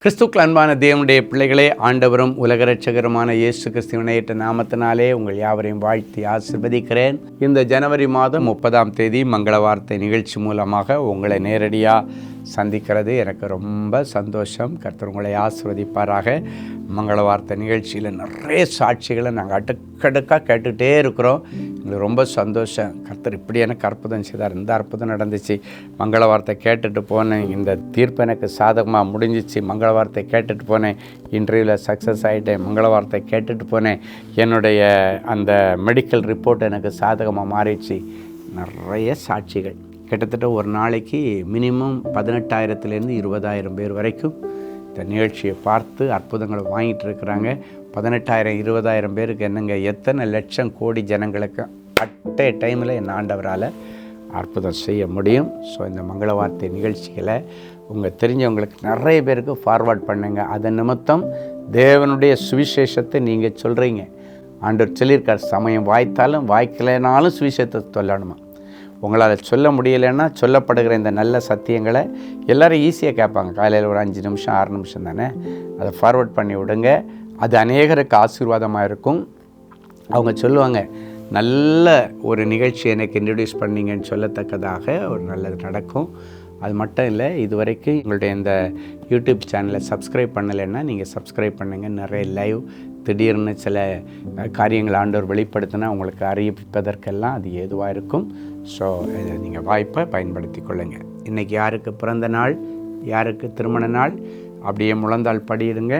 கிறிஸ்துக்கள் அன்பான தேவனுடைய பிள்ளைகளே, ஆண்டவரும் உலக இரட்சகருமான இயேசு கிறிஸ்துவின் ஏற்ற நாமத்தினாலே உங்கள் யாவரையும் வாழ்த்தி ஆசீர்வதிக்கிறேன். இந்த ஜனவரி மாதம் 30ஆம் தேதி மங்கள வார்த்தை நிகழ்ச்சி மூலமாக உங்களை நேரடியாக சந்திக்கிறது எனக்கு ரொம்ப சந்தோஷம். கர்த்தர் உங்களை ஆசீர்வதிப்பாராக. மங்கள வார்த்தை நிகழ்ச்சியில் நிறைய சாட்சிகளை நாங்கள் அடுக்கடுக்காக கேட்டுகிட்டே இருக்கிறோம். எங்களுக்கு ரொம்ப சந்தோஷம். கர்த்தர் இப்படி எனக்கு அற்புதம் செய்தார், இந்த அற்புதம் நடந்துச்சு, மங்கள வார்த்தை கேட்டுட்டு போனேன், இந்த தீர்ப்பு எனக்கு சாதகமாக முடிஞ்சிச்சு, மங்கள வார்த்தை கேட்டுட்டு போனேன், இன்டர்வியூவில் சக்ஸஸ் ஆகிட்டேன், மங்கள வார்த்தை கேட்டுட்டு போனேன், என்னுடைய அந்த மெடிக்கல் ரிப்போர்ட் எனக்கு சாதகமாக மாறிடுச்சு. நிறைய சாட்சிகள். கிட்டத்தட்ட ஒரு நாளைக்கு மினிமம் 18,000 to 20,000 பேர் வரைக்கும் இந்த நிகழ்ச்சியை பார்த்து அற்புதங்களை வாங்கிட்டு இருக்கிறாங்க. 18,000 20,000 பேருக்கு என்னங்க, எத்தனை லட்சம் கோடி ஜனங்களுக்கு அட்டே டைமில் என் ஆண்டவரால் அற்புதம் செய்ய முடியும். ஸோ இந்த மங்கள வார்த்தை நிகழ்ச்சிகளை உங்கள் தெரிஞ்சவங்களுக்கு நிறைய பேருக்கு ஃபார்வர்ட் பண்ணுங்க. அதன் நிமித்தம் தேவனுடைய சுவிசேஷத்தை நீங்கள் சொல்கிறீங்க. ஆண்டவர் சொல்லியிருக்கார், சமயம் வாய்த்தாலும் வாய்க்கலைனாலும் சுவிசேஷத்தை சொல்லணுமா. உங்களால் சொல்ல முடியலைன்னா சொல்லப்படுகிற இந்த நல்ல சத்தியங்களை எல்லோரும் ஈஸியாக கேட்பாங்க. காலையில் ஒரு 5 நிமிஷம் 6 நிமிஷம் தானே, அதை ஃபார்வர்ட் பண்ணி விடுங்க. அது அநேகருக்கு ஆசீர்வாதமாக இருக்கும். அவங்க சொல்லுவாங்க, நல்ல ஒரு நிகழ்ச்சி எனக்கு இன்ட்ரடியூஸ் பண்ணிங்கன்னு சொல்லத்தக்கதாக ஒரு நல்லது நடக்கும். அது மட்டும் இல்லை, இது வரைக்கும் எங்களுடைய இந்த யூடியூப் சேனலை சப்ஸ்கிரைப் பண்ணலைன்னா நீங்கள் சப்ஸ்கிரைப் பண்ணுங்கள். நிறைய லைவ் திடீர்னு சில காரியங்கள் ஆண்டவர் வெளிப்படுத்தினா உங்களுக்கு அறிவிப்பதற்கெல்லாம் அது ஏதுவாக இருக்கும். ஸோ நீங்கள் வாய்ப்பை பயன்படுத்தி கொள்ளுங்கள். இன்றைக்கி யாருக்கு பிறந்த நாள், யாருக்கு திருமண நாள், அப்படியே முழந்தாள் படியிடுங்க.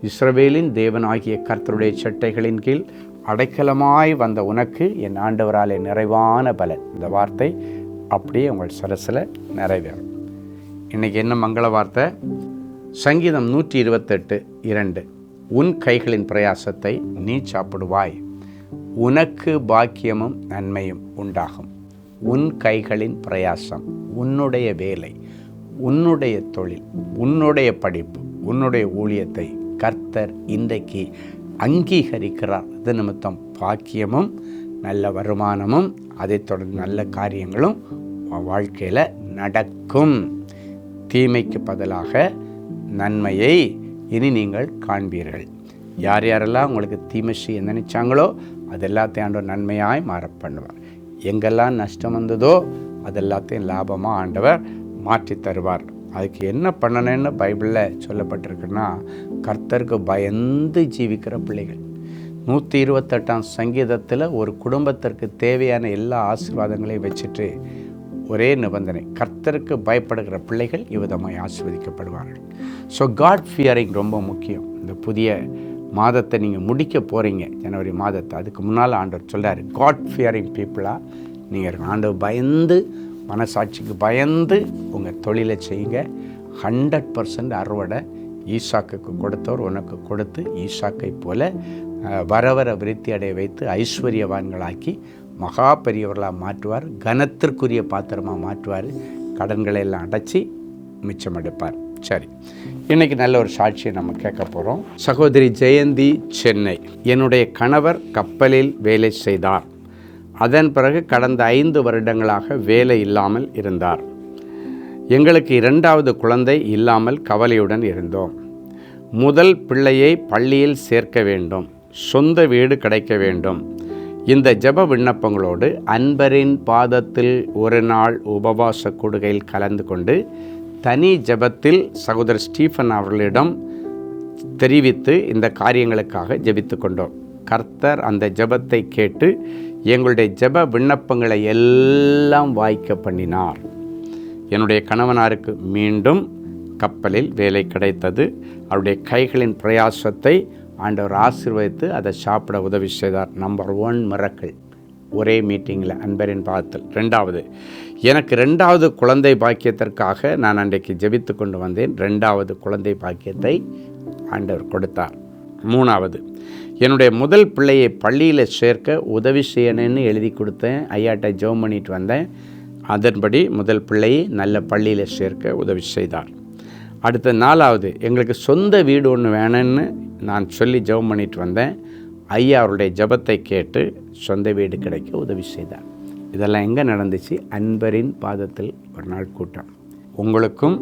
இஸ்ரவேலின் தேவன் ஆகிய கர்த்தருடைய சட்டைகளின் கீழ் அடைக்கலமாய் வந்த உனக்கு என் ஆண்டவராலே நிறைவான பலன். இந்த வார்த்தை அப்படியே உங்கள் சரசில் நிறைவேறும். இன்றைக்கி என்ன மங்கள வார்த்தை? சங்கீதம் 128:2. உன் கைகளின் பிரயாசத்தை நீ சாப்பிடுவாய், உனக்கு பாக்கியமும் நன்மையும் உண்டாகும். உன் கைகளின் பிரயாசம், உன்னுடைய வேலை, உன்னுடைய தொழில், உன்னுடைய படிப்பு, உன்னுடைய ஊழியத்தை கர்த்தர் இன்றைக்கு அங்கீகரிக்கிறார். அது நிமித்தம் பாக்கியமும் நல்ல வருமானமும் அதைத் தொடர்ந்து நல்ல காரியங்களும் வாழ்க்கையில் நடக்கும். தீமைக்கு பதிலாக நன்மையை இனி நீங்கள் காண்பீர்கள். யார் யாரெல்லாம் உங்களுக்கு தீமை செய்ய நினைச்சாங்களோ அதெல்லாத்தையும் ஆண்டவர் நன்மையாய் மாற பண்ணுவார். எங்கெல்லாம் நஷ்டம் வந்ததோ அதெல்லாத்தையும் லாபமாக ஆண்டவர் மாற்றி தருவார். அதுக்கு என்ன பண்ணணும்னு பைபிளில் சொல்லப்பட்டிருக்குன்னா, கர்த்தருக்கு பயந்து ஜீவிக்கிற பிள்ளைகள். 128ஆம் சங்கீதத்தில் ஒரு குடும்பத்திற்கு தேவையான எல்லா ஆசீர்வாதங்களையும் வச்சுட்டு ஒரே நிபந்தனை, கர்த்தருக்கு பயப்படுகிற பிள்ளைகள் இவ்விதமாய் ஆசீர்வதிக்கப்படுவார்கள். ஸோ காட் ஃபியரிங் ரொம்ப முக்கியம். இந்த புதிய மாதத்தை நீங்கள் முடிக்க போகிறீங்க, ஜனவரி மாதத்தை. அதுக்கு முன்னால் ஆண்டவர் சொல்கிறார், காட் ஃபியரிங் பீப்புளாக நீங்கள் இருக்கணும். ஆண்டவர் பயந்து, மனசாட்சிக்கு பயந்து உங்கள் தொழிலை செய்யுங்க. 100% அறுவடை ஈசாக்குக்கு கொடுத்தவர் உனக்கு கொடுத்து ஈசாக்கை போல வர விருத்தி அடைய வைத்து ஐஸ்வர்யவான்களாக்கி மகா பெரியவர்களாக மாற்றுவார். கனத்திற்குரிய பாத்திரமாக மாற்றுவார். கடன்களை எல்லாம் அடைச்சி மிச்சம் எடுப்பார். சரி, இன்றைக்கி நல்ல ஒரு சாட்சியை நம்ம கேட்க போகிறோம். சகோதரி ஜெயந்தி, சென்னை. என்னுடைய கணவர் கப்பலில் வேலை செய்தார். அதன் பிறகு கடந்த 5 வருடங்களாக வேலை இல்லாமல் இருந்தார். எங்களுக்கு 2வது குழந்தை இல்லாமல் கவலையுடன் இருந்தோம். முதல் பிள்ளையை பள்ளியில் சேர்க்க வேண்டும், சொந்த வீடு கிடைக்க வேண்டும். இந்த ஜெப விண்ணப்பங்களோடு அன்பரின் பாதத்தில் ஒரு நாள் உபவாச கூடுகையில் கலந்து கொண்டு தனி ஜெபத்தில் சகோதரர் ஸ்டீஃபன் அவர்களிடம் தெரிவித்து இந்த காரியங்களுக்காக ஜெபித்து கொண்டோம். கர்த்தர் அந்த ஜெபத்தை கேட்டு எங்களுடைய ஜெப விண்ணப்பங்களை எல்லாம் வாய்க்க பண்ணினார். என்னுடைய கணவனாருக்கு மீண்டும் கப்பலில் வேலை கிடைத்தது. அவருடைய கைகளின் பிரயாசத்தை ஆண்டவர் ஆசீர்வதித்து அதை சாப்பிட உதவி செய்தார். Number 1 miracle. ஒரே மீட்டிங்கில் அன்பரின் பாதத்தில். 2வது, எனக்கு 2வது குழந்தை பாக்கியத்திற்காக நான் அன்றைக்கு ஜெபித்து கொண்டு வந்தேன். 2வது குழந்தை பாக்கியத்தை ஆண்டவர் கொடுத்தார். 3வது, என்னுடைய முதல் பிள்ளையை பள்ளியில் சேர்க்க உதவி செய்யணும்னு எழுதி கொடுத்தேன். ஐயாட்ட ஜெபம் பண்ணிட்டு வந்தேன். அதன்படி முதல் பிள்ளையை நல்ல பள்ளியில் சேர்க்க உதவி செய்தார். அடுத்த 4வது, எங்களுக்கு சொந்த வீடு ஒன்று வேணும்னு நான் சொல்லி ஜெபம் பண்ணிட்டு வந்தேன். ஐயா அவருடைய ஜெபத்தை கேட்டு சொந்த வீடு கிடைக்க உதவி செய்தார். இதெல்லாம் எங்கே நடந்துச்சு? அன்பரின் பாதத்தில் ஒரு நாள் கூட்டம். உங்களுக்கும்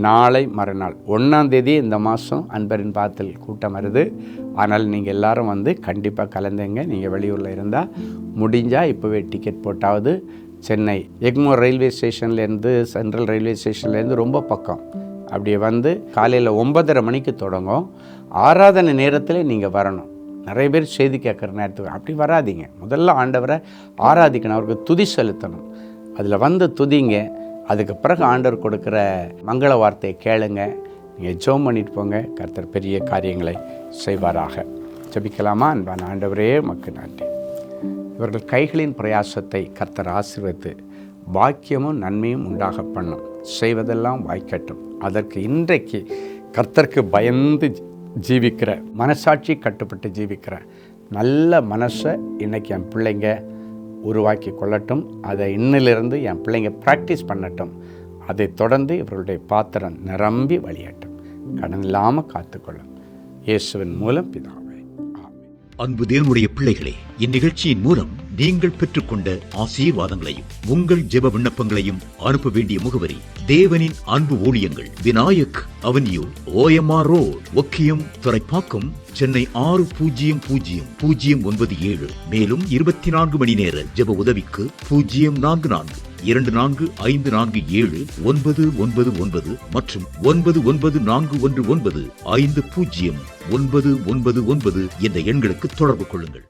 நாளை மறுநாள் 1ஆம் தேதி இந்த மாதம் அன்பரின் பாத்தில் கூட்டம் வருது. ஆனால் நீங்கள் எல்லாரும் வந்து கண்டிப்பாக கலந்துங்க. நீங்கள் வெளியூரில் இருந்தால் முடிஞ்சால் இப்போவே டிக்கெட் போட்டாவது சென்னை எக்மோர் ரயில்வே ஸ்டேஷன்லேருந்து, சென்ட்ரல் ரயில்வே ஸ்டேஷன்லேருந்து ரொம்ப பக்கம். அப்படியே வந்து காலையில் 9:30 மணிக்கு தொடங்கும். ஆராதனை நேரத்தில் நீங்கள் வரணும். நிறைய பேர் செய்தி கேட்குற நேரத்துக்கு அப்படி வராதிங்க. முதல்ல ஆண்டவரை ஆராதிக்கணும், அவருக்கு துதி செலுத்தணும். அதில் வந்து துதிங்க. அதுக்கு பிறகு ஆண்டவர் கொடுக்குற மங்கள வார்த்தையை கேளுங்க. நீங்கள் ஜெபம் பண்ணிட்டு போங்க. கர்த்தர் பெரிய காரியங்களை செய்வாராக. ஜெபிக்கலாமா? அன்பான ஆண்டவரே, உமக்கு நன்றி. இவர்கள் கைகளின் பிரயாசத்தை கர்த்தர் ஆசீர்வதித்து பாக்கியமும் நன்மையும் உண்டாக பண்ணும். செய்வதெல்லாம் வாய்க்கட்டும். அதற்கு இன்றைக்கு கர்த்தருக்கு பயந்து ஜீவிக்கிற, மனசாட்சி கட்டுப்பட்டு ஜீவிக்கிற நல்ல மனசை இன்றைக்கி என் பிள்ளைங்க உருவாக்கி கொள்ளட்டும். அதை இன்னிலிருந்து என் பிள்ளைங்க ப்ராக்டிஸ் பண்ணட்டும். அதை தொடர்ந்து இவர்களுடைய பாத்திரம் நிரம்பி வழியட்டும். கடன் இல்லாமல் காத்துக்கொள்ளும். இயேசுவின் மூலம் பிதாவே, ஆமென். அன்பு தேவனுடைய பிள்ளைகளே, இந்நிகழ்ச்சியின் மூலம் நீங்கள் பெற்றுக்கொண்ட ஆசீர்வாதங்களையும் உங்கள் ஜெப விண்ணப்பங்களையும் அனுப்ப வேண்டிய முகவரி: தேவனின் அன்பு ஊழியங்கள், Vinayak avenue, OMR road, Okkiyam, Thoraipakkam, Chennai 600097. மேலும் 24 மணி நேர ஜெப உதவிக்கு 044-24547-999 மற்றும் 9941150999 என்ற எண்களுக்கு தொடர்பு கொள்ளுங்கள்.